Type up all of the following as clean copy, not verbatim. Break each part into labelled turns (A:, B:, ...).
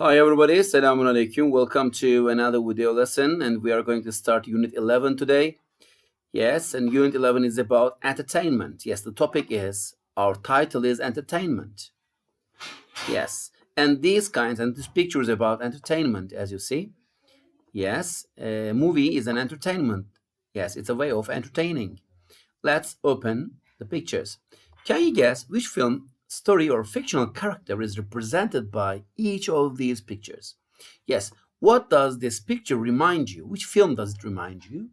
A: Hi everybody, Selamun Alaikum. Welcome to another video lesson, and we are going to start Unit 11 today. Yes, and Unit 11 is about entertainment. Yes, the topic is, our title is entertainment. Yes, and these kinds and these pictures about entertainment, as you see. Yes, a movie is an entertainment. Yes, it's a way of entertaining. Let's open the pictures. Can you guess which film, story, or fictional character is represented by each of these pictures? Yes, what does this picture remind you? Which film does it remind you?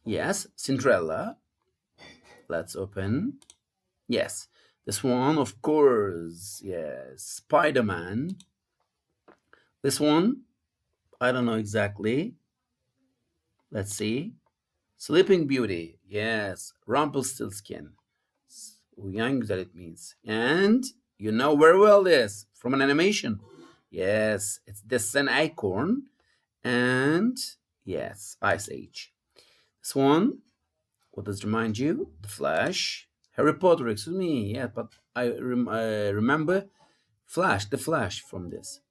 A: Yes, Cinderella. Let's open. Yes, this one, of course. Yes, Spider-Man. This one, I don't know exactly. Let's see. Sleeping Beauty. Yes, Rumpelstiltskin. Uyan güzel it means. And you know very well this from an animation. Yes, this is an acorn. And yes, Ice Age. This one, what does it remind you? The Flash. Harry Potter, excuse me. Yeah, but I remember the Flash from this.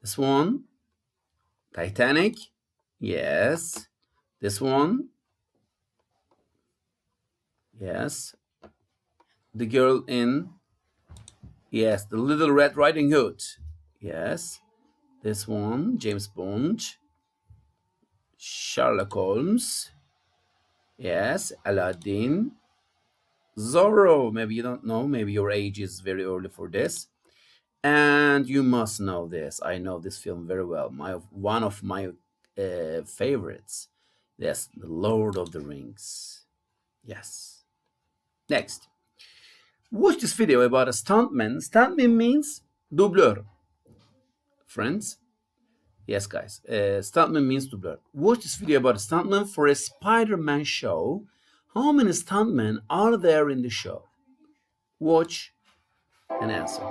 A: This one, Titanic. Yes. This one, yes. The girl in, yes, the Little Red Riding Hood. Yes. This one, James Bond. Sherlock Holmes. Yes, Aladdin. Zorro. Maybe you don't know. Maybe your age is very early for this. And you must know this. I know this film very well. One of my favorites. Yes, The Lord of the Rings. Yes. Next. Watch this video about a stuntman. Stuntman means doubleur. Friends. Yes, guys. Stuntman means doubleur. Watch this video about a stuntman for a Spider-Man show. How many stuntmen are there in the show? Watch and answer.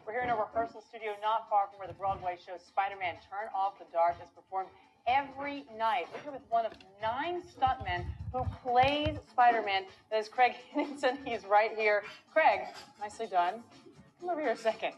B: We're here in a rehearsal studio not far from where the Broadway show Spider-Man Turn Off the Dark is performed every night. We're here with one of 9 stuntmen who plays Spider-Man. That is Craig Henningsen. He's right here. Craig, nicely done. Come over here a second.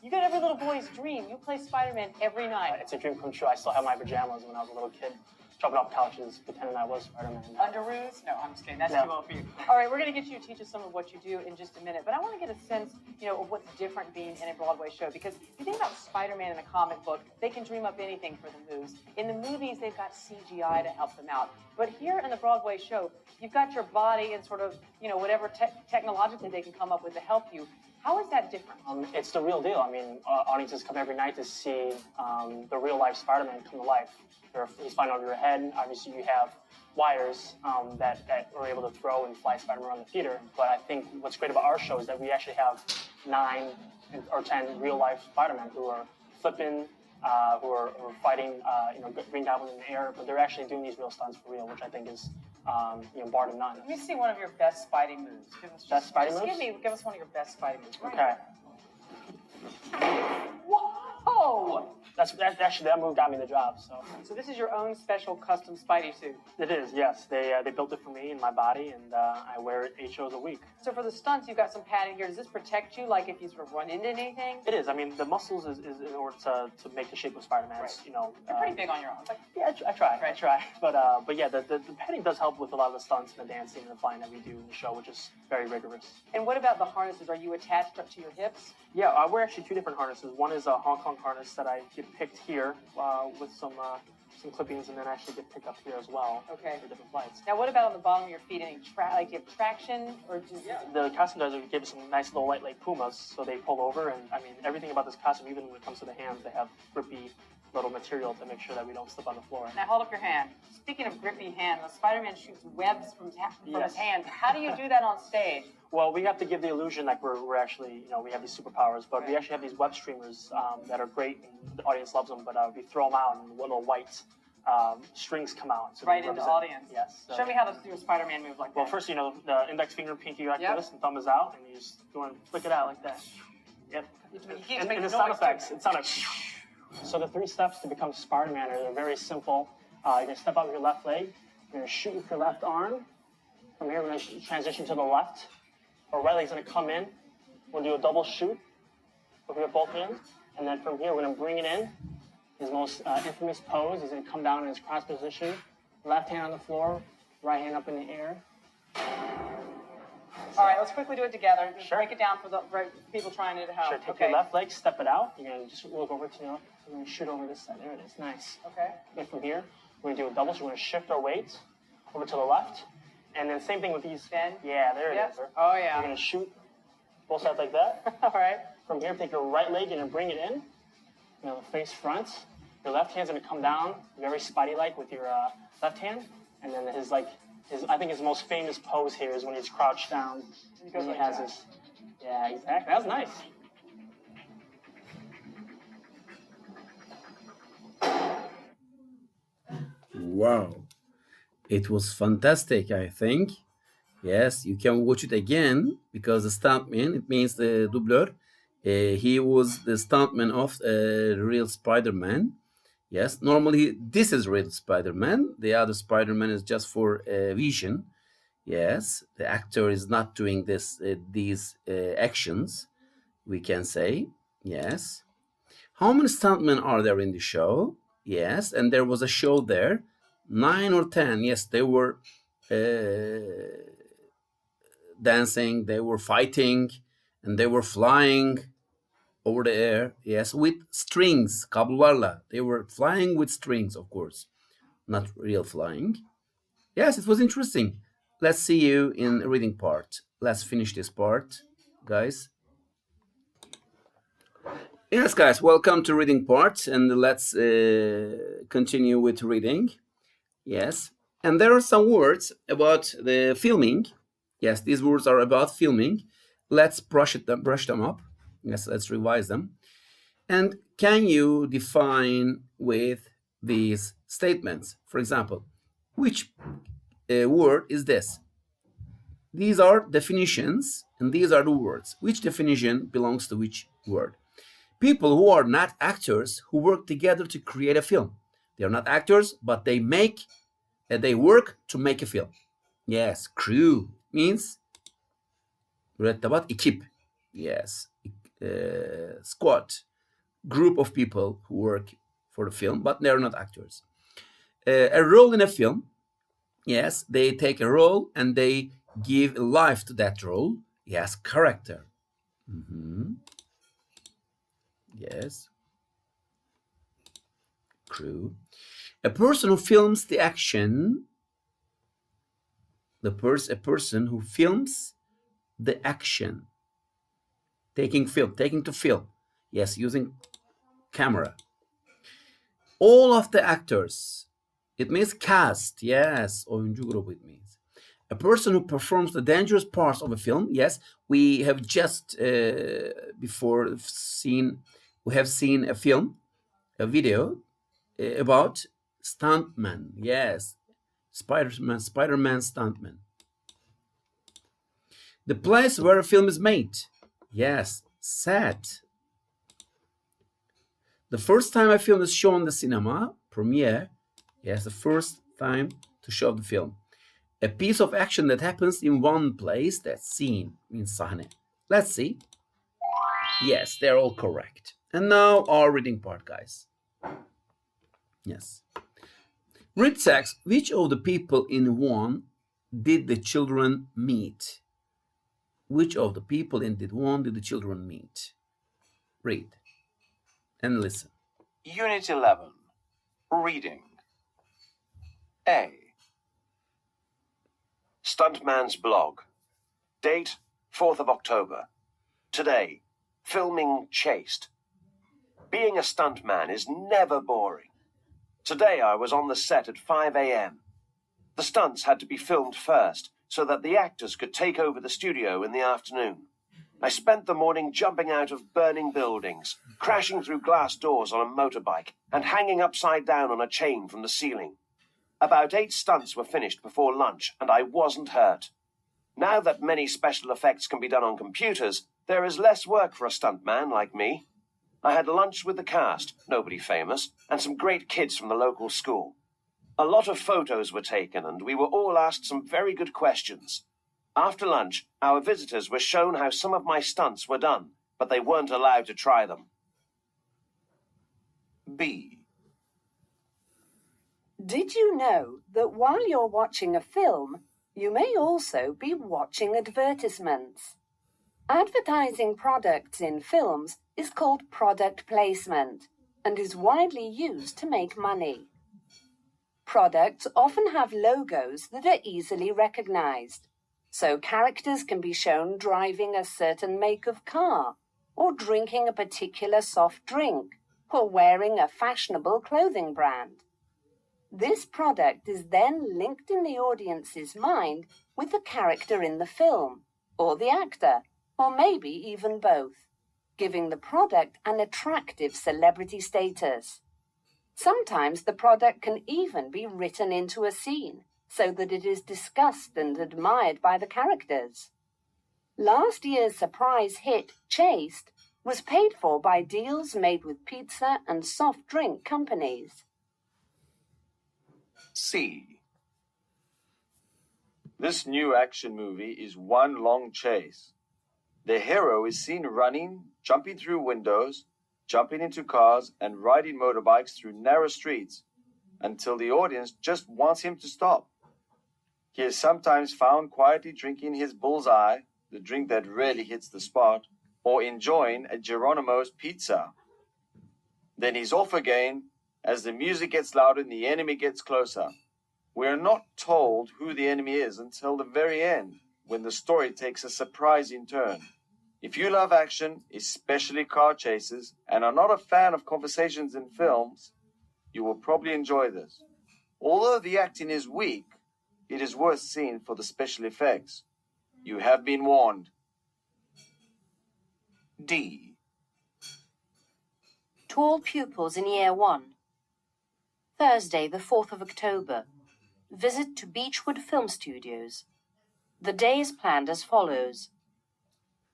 B: You got every little boy's dream. You play Spider-Man every night.
C: It's a dream come true. I still have my pajamas when I was a little kid, jumping off couches, pretending I was Spider-Man.
B: Underoos? No, I'm just kidding. That's too old for you. All right, we're going to get you to teach us some of what you do in just a minute. But I want to get a sense, of what's different being in a Broadway show. Because if you think about Spider-Man in a comic book, they can dream up anything for the moves. In the movies, they've got CGI to help them out. But here in the Broadway show, you've got your body and sort of, whatever technologically they can come up with to help you. How is that different?
C: It's the real deal. I mean, audiences come every night to see the real-life Spider-Man come to life. He's flying over your head. Obviously, you have wires that are able to throw and fly Spider-Man around the theater. But I think what's great about our show is that we actually have 9 or 10 real-life Spider-Men who are flipping, who are fighting, Green Goblin in the air. But they're actually doing these real stunts for real, which I think is, bar to none.
B: Let me see one of your best Spidey moves.
C: Best Spidey moves?
B: Give us one of your best Spidey moves.
C: Okay.
B: Whoa!
C: Actually, that move got me the job.
B: So this is your own special custom Spidey suit.
C: It is, yes. They built it for me in my body, and I wear it 8 shows a week.
B: So for the stunts, you've got some padding here. Does this protect you, like if you sort of run into anything?
C: It is. I mean, the muscles is in order to make the shape of Spider-Man.
B: Right.
C: You're
B: pretty big on your own.
C: Yeah, I try. But yeah, the padding does help with a lot of the stunts and the dancing and the flying that we do in the show, which is very rigorous.
B: And what about the harnesses? Are you attached up to your hips?
C: Yeah, I wear actually 2 different harnesses. One is a Hong Kong harness that I get picked here with some clippings, and then actually get picked up here as well.
B: Okay.
C: For different flights.
B: Now, what about on the bottom of your feet? Any do you have traction or just?
C: Yeah. The costume guys gave us some nice little lightweight Pumas, so they pull over, and I mean everything about this costume, even when it comes to the hands, they have grippy little material to make sure that we don't slip on the floor.
B: Now hold up your hand. Speaking of grippy hand, the Spider-Man shoots webs from his hand. How do you do that on stage?
C: Well, we have to give the illusion like we're actually, we have these superpowers, but we actually have these web streamers that are great, and the audience loves them, but we throw them out, and little white strings come out. So
B: right into the audience.
C: Yes.
B: Show me how to do a Spider-Man move like that.
C: Well, first, the index finger, pinky, like this, and thumb is out, and you just go and flick it out like that. Yep. And the sound effects, it's not a... So the 3 steps to become Spider-Man are very simple. You're going to step out with your left leg. You're going to shoot with your left arm. From here, we're going to transition to the left. Our right leg's gonna come in. We'll do a double shoot. We'll grip both hands. And then from here, we're gonna bring it in. His most infamous pose is gonna come down in his cross position. Left hand on the floor, right hand up in the air.
B: All right, let's quickly do it together. Just
C: Sure.
B: break it down for the people trying it at home.
C: Sure, take
B: Okay.
C: your left leg, step it out. You're gonna just look over to the, you're gonna shoot over this side. There it is, nice.
B: Okay.
C: And from here, we're gonna do a double, so we're gonna shift our weight over to the left. And then same thing with these.
B: Bend.
C: Yeah, there it
B: Yep.
C: is. Sir.
B: Oh,
C: You're
B: yeah.
C: gonna shoot both sides like that.
B: All right.
C: From here, take your right leg and bring it in. You know, face front. Your left hand's gonna come down, very Spidey-like with your left hand. And then I think his most famous pose here is when he's crouched down.
B: He goes
C: And
B: like
C: has
B: that.
C: his, yeah, exactly. That was nice.
A: Wow. It was fantastic, I think. Yes, you can watch it again because the stuntman, it means the doubleur, he was the stuntman of real Spider-Man. Yes, normally this is real Spider-Man. The other Spider-Man is just for vision. Yes, the actor is not doing these actions, we can say. Yes. How many stuntmen are there in the show? Yes, and there was a show there. 9 or 10. Yes, they were dancing, they were fighting, and they were flying over the air. Yes, with strings, kablolarla. They were flying with strings, of course, not real flying. Yes, it was interesting. Let's see you in the reading part. Let's finish this part, guys. Yes, guys, welcome to reading part, and let's continue with reading. Yes, and there are some words about the filming. Yes, these words are about filming. Let's brush them up. Yes, let's revise them. And can you define with these statements? For example, which word is this? These are definitions, and these are the words. Which definition belongs to which word? People who are not actors who work together to create a film. They are not actors, but they work to make a film. Yes, crew means mürettebat ekip. Yes, squad, group of people who work for the film, but they are not actors. A role in a film. Yes, they take a role and they give life to that role. Yes, character. Yes. Crew. A person who films the action. A person who films the action. Taking to film. Yes, using camera. All of the actors. It means cast. Yes, oyuncu grubu it means. A person who performs the dangerous parts of a film. Yes, we have just before seen a film, a video about stuntman. Yes, Spider-Man stuntman. The place where a film is made. Yes, set. The first time a film is shown in the cinema, premiere. Yes, the first time to show the film. A piece of action that happens in one place, that's scene, means sahne. Let's see. Yes, they're all correct. And now our reading part, guys. Yes. Read text. Which of the people in one did the children meet? Which of the people in did one did the children meet? Read and listen.
D: Unit 11. Reading. A. Stuntman's blog. Date 4th of October. Today, filming chased. Being a stuntman is never boring. Today I was on the set at 5 a.m. The stunts had to be filmed first so that the actors could take over the studio in the afternoon. I spent the morning jumping out of burning buildings, crashing through glass doors on a motorbike, and hanging upside down on a chain from the ceiling. About 8 stunts were finished before lunch, and I wasn't hurt. Now that many special effects can be done on computers, there is less work for a stuntman like me. I had lunch with the cast, nobody famous, and some great kids from the local school. A lot of photos were taken, and we were all asked some very good questions. After lunch, our visitors were shown how some of my stunts were done, but they weren't allowed to try them. B.
E: Did you know that while you're watching a film, you may also be watching advertisements? Advertising products in films is called product placement and is widely used to make money. Products often have logos that are easily recognized, so characters can be shown driving a certain make of car, or drinking a particular soft drink, or wearing a fashionable clothing brand. This product is then linked in the audience's mind with the character in the film, or the actor, or maybe even both, giving the product an attractive celebrity status. Sometimes the product can even be written into a scene, so that it is discussed and admired by the characters. Last year's surprise hit, Chaste, was paid for by deals made with pizza and soft drink companies.
F: C. This new action movie is one long chase. The hero is seen running, jumping through windows, jumping into cars, and riding motorbikes through narrow streets until the audience just wants him to stop. He is sometimes found quietly drinking his bullseye, the drink that really hits the spot, or enjoying a Geronimo's pizza. Then he's off again as the music gets louder and the enemy gets closer. We are not told who the enemy is until the very end, when the story takes a surprising turn. If you love action, especially car chases, and are not a fan of conversations in films, you will probably enjoy this. Although the acting is weak, it is worth seeing for the special effects. You have been warned.
D: D.
G: To all pupils in Year 1. Thursday, the 4th of October. Visit to Beechwood Film Studios. The day is planned as follows.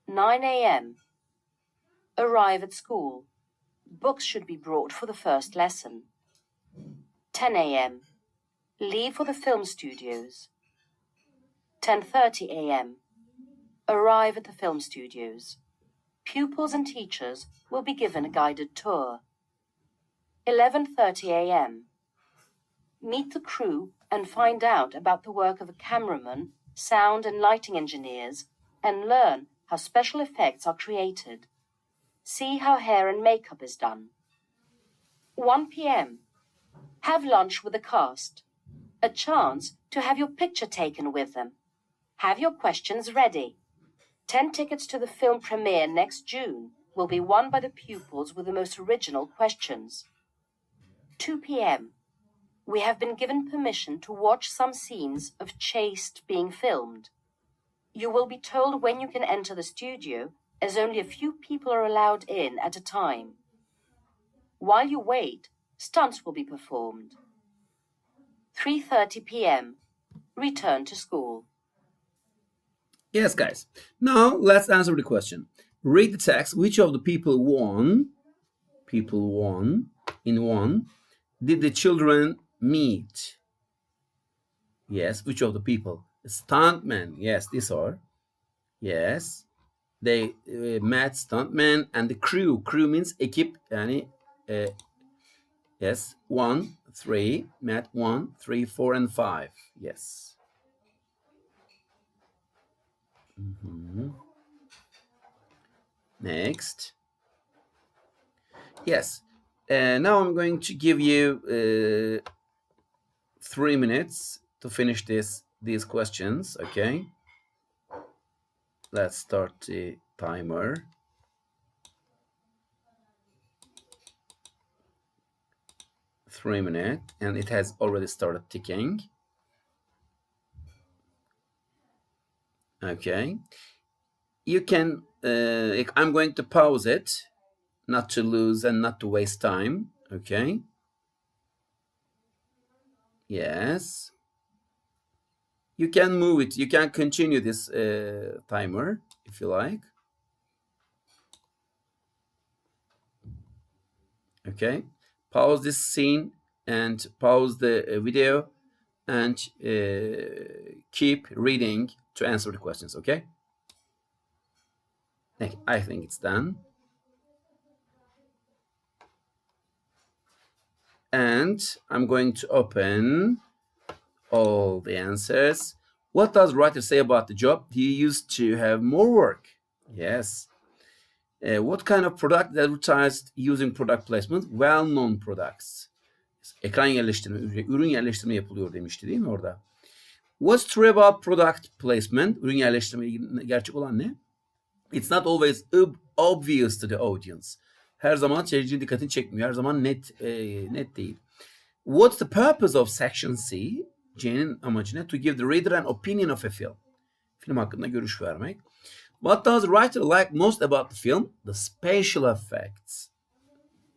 G: 9 a.m. Arrive at school. Books should be brought for the first lesson. 10 a.m. Leave for the film studios. 10:30 a.m. Arrive at the film studios. Pupils and teachers will be given a guided tour. 11:30 a.m. Meet the crew and find out about the work of a cameraman, sound and lighting engineers, and learn how special effects are created. See how hair and makeup is done. 1 p.m. Have lunch with the cast. A chance to have your picture taken with them. Have your questions ready. 10 tickets to the film premiere next June will be won by the pupils with the most original questions. 2 p.m. We have been given permission to watch some scenes of Chaste being filmed. You will be told when you can enter the studio, as only a few people are allowed in at a time. While you wait, stunts will be performed. 3:30 p.m. Return to school.
A: Yes, guys. Now let's answer the question. Read the text. Which of the people won in one did the children meet? Yes, which of the people? Stuntmen. Yes, these are. Yes, they met stuntmen and the crew. Crew means ekip. Yani, yes, 1, 3, met 1, 3, 4, and 5. Yes. Next. Yes. Now I'm going to give you 3 minutes to finish these questions. Okay. Let's start the timer. Three minutes, and it has already started ticking. Okay. You can, I'm going to pause it, not to lose and not to waste time. Okay. Yes. You can move it. You can continue this timer if you like. Okay. Pause this scene and pause the video and keep reading to answer the questions, okay? I think it's done. And I'm going to open all the answers. What does writer say about the job? He used to have more work. Yes. What kind of product advertised using product placement? Well-known products. Ekran yerleştirme, ürün yerleştirme yapılıyor demişti değil mi orada? What's true about product placement? Ürün yerleştirme gerçek olan ne? It's not always obvious to the audience. Her zaman seyircinin dikkatini çekmiyor. Her zaman net değil. What's the purpose of section C? C'nin amacı ne? To give the reader an opinion of a film. Film hakkında görüş vermek. What does the writer like most about the film? The special effects.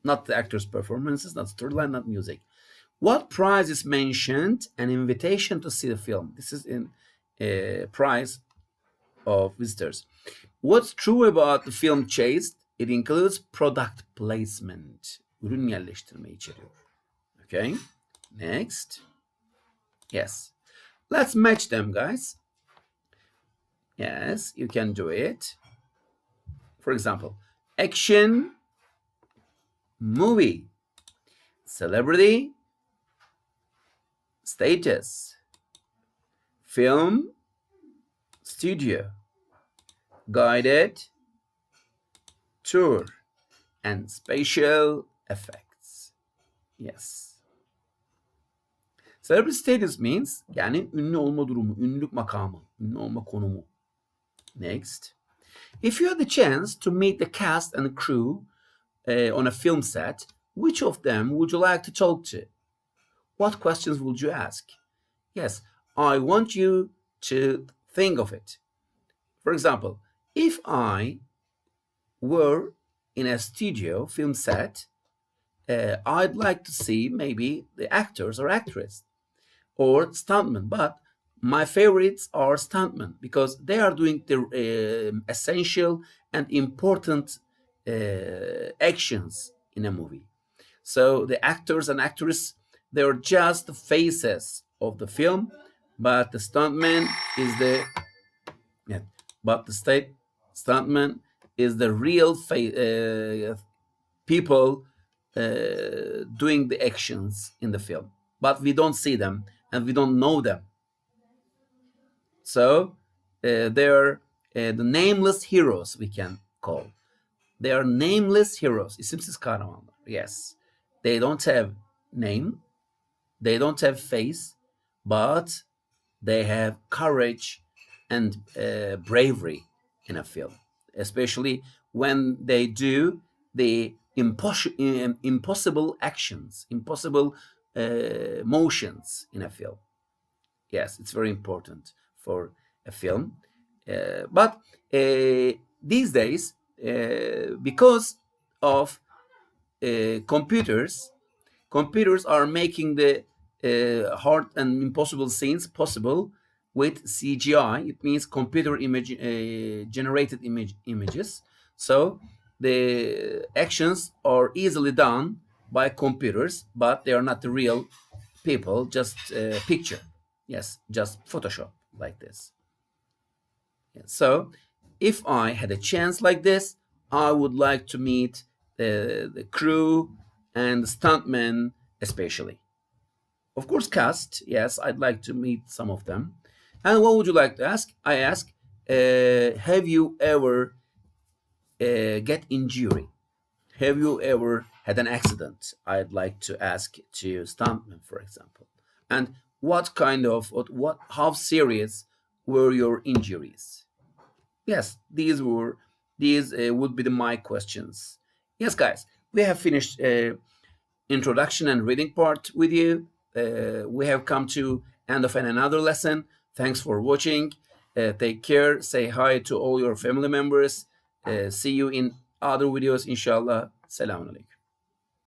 A: Not the actors' performances, not storyline, not music. What prize is mentioned? An invitation to see the film. This is in prize of visitors. What's true about the film Chased? It includes product placement. Ürün yerleştirme içeriyor. Okay. Next. Yes. Let's match them, guys. Yes, you can do it. For example, action, movie, celebrity, status, film, studio, guided, tour, and special effects. Yes. Celebrity status means yani ünlü olma durumu, ünlülük makamı, ünlü olma konumu. Next. If you had the chance to meet the cast and crew on a film set, which of them would you like to talk to? What questions would you ask? Yes, I want you to think of it. For example, if I were in a studio film set, I'd like to see maybe the actors or actress or stuntmen, but my favorites are stuntmen because they are doing the essential and important actions in a movie. So the actors and actresses, they're just the faces of the film, but the stuntman is the stuntman is the real people doing the actions in the film, but we don't see them and we don't know them. So they're the nameless heroes, we can call. They are nameless heroes. İsimsiz kahramanlar. Yes. They don't have name. They don't have face. But they have courage and bravery in a film. Especially when they do the impossible actions, impossible motions in a film. Yes, it's very important for a film. But these days, because of computers are making the hard and impossible scenes possible with CGI. It means computer generated images. So the actions are easily done by computers, but they are not the real people, just picture. Yes, just Photoshop like this. Yeah. So if I had a chance like this, I would like to meet the crew and the stuntmen especially. Of course, cast, yes, I'd like to meet some of them. And what would you like to ask? I ask, have you ever get injury? Have you ever had an accident? I'd like to ask to stuntmen, for example. And what kind of, how serious were your injuries? Yes, these would be my questions. Yes, guys, we have finished introduction and reading part with you. We have come to end of another lesson. Thanks for watching. Take care. Say hi to all your family members. See you in other videos, inshallah. Selamun Aleyküm.